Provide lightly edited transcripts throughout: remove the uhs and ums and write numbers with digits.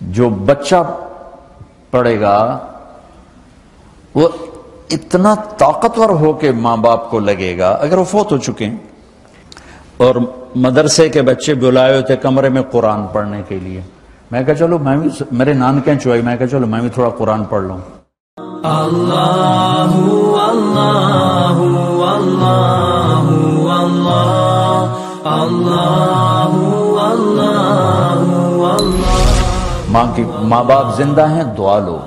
جو بچہ پڑھے گا وہ اتنا طاقتور ہو کے ماں باپ کو لگے گا اگر وہ فوت ہو چکے ہیں. اور مدرسے کے بچے بلائے ہوئے تھے کمرے میں قرآن پڑھنے کے لیے. میں کہا چلو میں بھی, میرے نانکیں چوئی, میں کہا چلو میں بھی تھوڑا قرآن پڑھ لوں. اللہ اللہ اللہ اللہ اللہ اللہ. ماں باپ زندہ ہیں, دعا لو.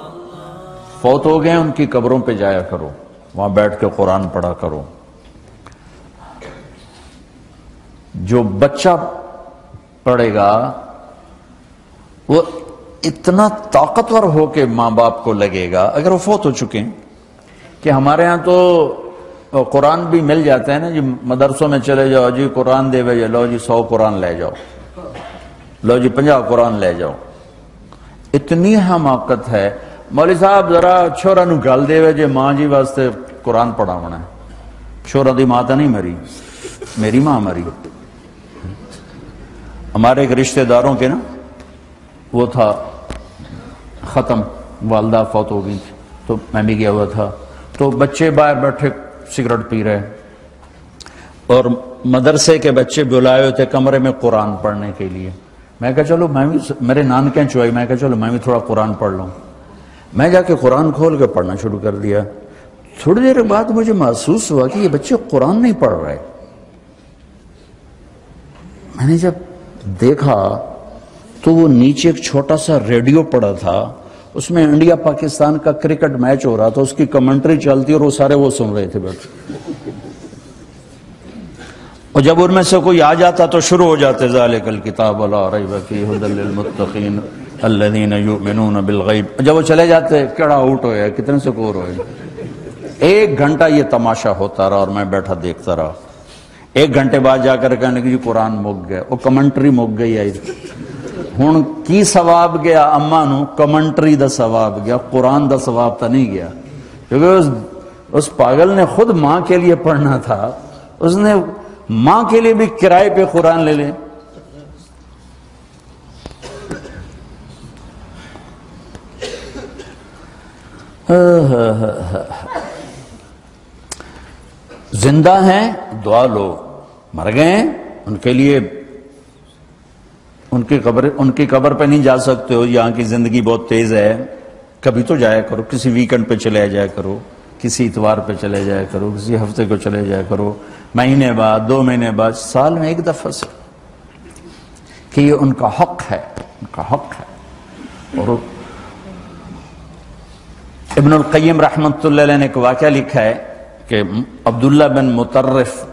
فوت ہو گئے ان کی قبروں پہ جایا کرو, وہاں بیٹھ کے قرآن پڑھا کرو. جو بچہ پڑھے گا وہ اتنا طاقتور ہو کے ماں باپ کو لگے گا اگر وہ فوت ہو چکے ہیں. کہ ہمارے ہاں تو قرآن بھی مل جاتے ہیں نا جی, مدرسوں میں چلے جاؤ جی قرآن دے بھائی, لو جی 100 قرآن لے جاؤ, لو جی 50 قرآن لے جاؤ. اتنی حماقت ہے. مولوی صاحب ذرا چھوڑا نو گل دے جی ماں جی واسطے قرآن پڑھا ہونا ہے. چھوڑا دی ماں تو نہیں مری, میری ماں مری. ہمارے ایک رشتہ داروں کے نا وہ تھا ختم, والدہ فوت ہو گئی تھی, تو میں بھی گیا ہوا تھا. تو بچے باہر بیٹھے سگریٹ پی رہے اور مدرسے کے بچے بلائے ہوئے تھے کمرے میں قرآن پڑھنے کے لیے. میں کہا چلو میں بھی, میرے نانکیں چوئی, میں کہا چلو میں بھی تھوڑا قرآن پڑھ لوں. میں جا کے قرآن کھول کے پڑھنا شروع کر دیا. تھوڑی دیر بعد مجھے محسوس ہوا کہ یہ بچے قرآن نہیں پڑھ رہے. میں نے جب دیکھا تو وہ نیچے ایک چھوٹا سا ریڈیو پڑا تھا, اس میں انڈیا پاکستان کا کرکٹ میچ ہو رہا تھا, اس کی کمنٹری چلتی اور وہ سارے وہ سن رہے تھے بیٹھ. اور جب ان میں سے کوئی آ جاتا تو شروع ہو جاتے ذالک الکتاب لا ریب فیہ ھدی للمتقین الذین یؤمنون بالغیب. جب وہ چلے جاتے کیڑا آؤٹ ہوئے, کتنے سکور ہوئے. 1 گھنٹہ یہ تماشا ہوتا رہا اور میں بیٹھا دیکھتا رہا. 1 گھنٹے بعد جا کر کہنے کہ جی قرآن مک گیا, وہ کمنٹری مک گئی ہے. ہن کی ثواب گیا اما نو, کمنٹری دا ثواب گیا, قرآن دا ثواب تا نہیں گیا. کیونکہ اس پاگل نے خود ماں کے لیے پڑھنا تھا, اس نے ماں کے لیے بھی کرائے پہ قرآن لے لے. زندہ ہیں دعا لو, مر گئے ان کے لیے ان کی قبر پہ نہیں جا سکتے ہو. یہاں کی زندگی بہت تیز ہے, کبھی تو جایا کرو, کسی ویکنڈ پہ چلے جایا کرو, کسی اتوار پہ چلے جایا کرو, کسی ہفتے کو چلے جایا کرو, مہینے بعد 2 مہینے بعد, سال میں 1 دفعہ سے, کہ یہ ان کا حق ہے, ان کا حق ہے. اور ابن القیم رحمۃ اللہ علیہ نے ایک واقعہ لکھا ہے کہ عبداللہ بن مطرف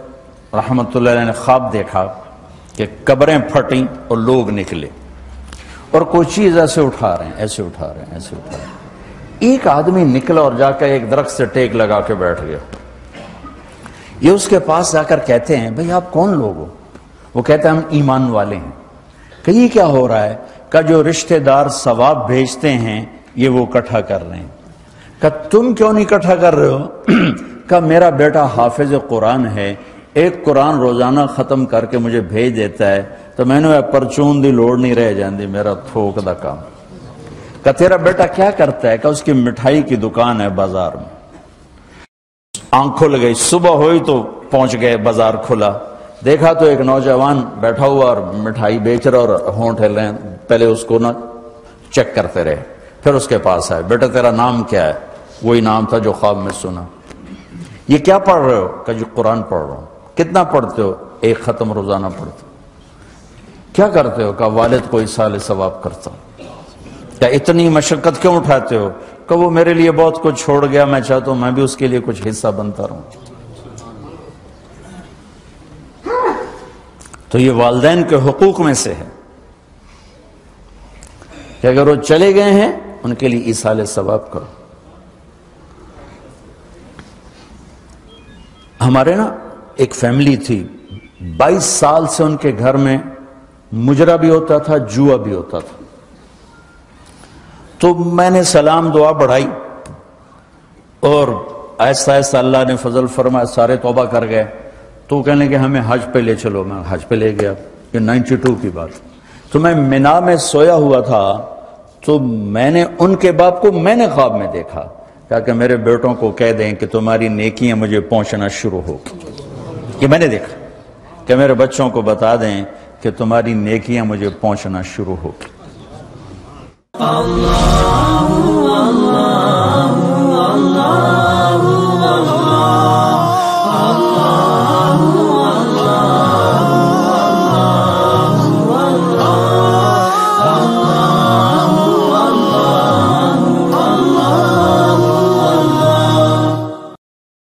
رحمۃ اللہ علیہ نے خواب دیکھا کہ قبریں پھٹیں اور لوگ نکلے اور کوئی چیز ایسے اٹھا رہے ہیں, ایسے اٹھا رہے ہیں, ایسے اٹھا رہے ہیں. ایک آدمی نکلا اور جا کر ایک درخت سے ٹیک لگا کے بیٹھ گیا. یہ اس کے پاس جا کر کہتے ہیں بھئی آپ کون لوگ ہو؟ وہ کہتے ہیں ہم ایمان والے ہیں. کہ یہ کیا ہو رہا ہے؟ کہ جو رشتہ دار ثواب بھیجتے ہیں یہ وہ اکٹھا کر رہے ہیں. کہ تم کیوں نہیں اکٹھا کر رہے ہو؟ کہ میرا بیٹا حافظ قرآن ہے, 1 قرآن روزانہ ختم کر کے مجھے بھیج دیتا ہے, تو میں نے پرچون دی لوڑ نہیں رہ جاندی, میرا تھوک دا کام. کہ تیرا بیٹا کیا کرتا ہے؟ کہ اس کی مٹھائی کی دکان ہے بازار میں. آنکھ کھل گئی, صبح ہوئی تو پہنچ گئے, بازار کھلا, دیکھا تو ایک نوجوان بیٹھا ہوا اور مٹھائی بیچ رہا اور ہونٹ ہل رہے ہیں. پہلے اس کو نا چیک کرتے رہے, پھر اس کے پاس آئے, بیٹا تیرا نام کیا ہے؟ وہی نام تھا جو خواب میں سنا. یہ کیا پڑھ رہے ہو؟ کہ جو قرآن پڑھ رہا ہوں. کتنا پڑھتے ہو؟ 1 ختم روزانہ پڑھتے ہو. کیا کرتے ہو؟ کہ والد کو ایصال ثواب کرتا ہوں. کیا اتنی مشقت کیوں اٹھاتے ہو؟ کہ وہ میرے لیے بہت کچھ چھوڑ گیا, میں چاہتا ہوں میں بھی اس کے لیے کچھ حصہ بنتا رہوں. تو یہ والدین کے حقوق میں سے ہے کہ اگر وہ چلے گئے ہیں ان کے لیے ایصال ثواب کرو. ہمارے نا ایک فیملی تھی, 22 سال سے ان کے گھر میں مجرا بھی ہوتا تھا, جوا بھی ہوتا تھا. تو میں نے سلام دعا بڑھائی اور آہستہ آہستہ اللہ نے فضل فرمایا, سارے توبہ کر گئے. تو کہنے کہ ہمیں حج پہ لے چلو. میں حج پہ لے گیا, یہ 92 کی بات. تو میں مینا میں سویا ہوا تھا تو میں نے ان کے باپ کو میں نے خواب میں دیکھا، کہا کہ میرے بیٹوں کو کہہ دیں کہ تمہاری نیکیاں مجھے پہنچنا شروع ہو گئی. کہ میں نے دیکھا کہ میرے بچوں کو بتا دیں کہ تمہاری نیکیاں مجھے پہنچنا شروع ہو گئی. اللہ